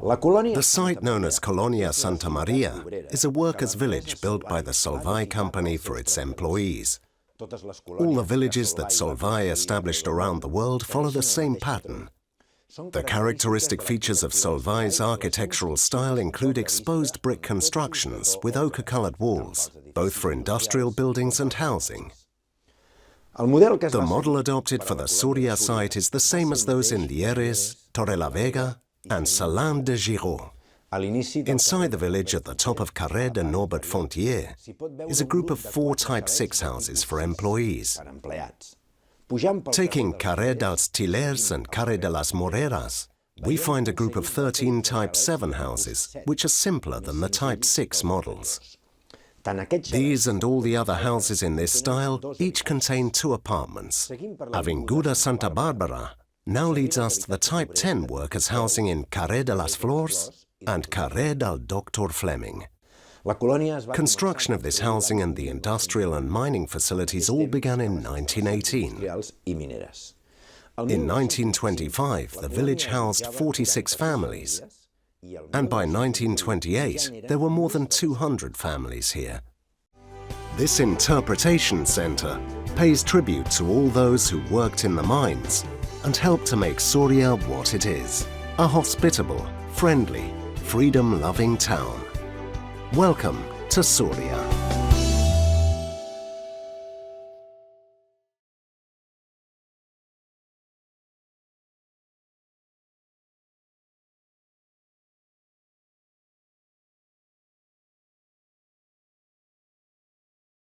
The site known as Colonia Santa Maria is a workers' village built by the Solvay company for its employees. All the villages that Solvay established around the world follow the same pattern. The characteristic features of Solvay's architectural style include exposed brick constructions with ochre-colored walls, both for industrial buildings and housing. The model adopted for the Súria site is the same as those in Lieres, Torrelavega and Salins de Giraud. Inside the village, at the top of Carrer de Norbert Fontier, is a group of 4 Type 6 houses for employees. Taking Carrer dels Tillers and Carrer de las Moreras, we find a group of 13 Type 7 houses, which are simpler than the Type 6 models. These and all the other houses in this style each contain 2 apartments. Avinguda Santa Barbara now leads us to the Type 10 workers' housing in Carrer de las Flors and Carrer del Doctor Fleming. Construction of this housing and the industrial and mining facilities all began in 1918. In 1925, the village housed 46 families, and by 1928, there were more than 200 families here. This interpretation center pays tribute to all those who worked in the mines and helped to make Súria what it is, a hospitable, friendly, freedom-loving town. Welcome to Súria.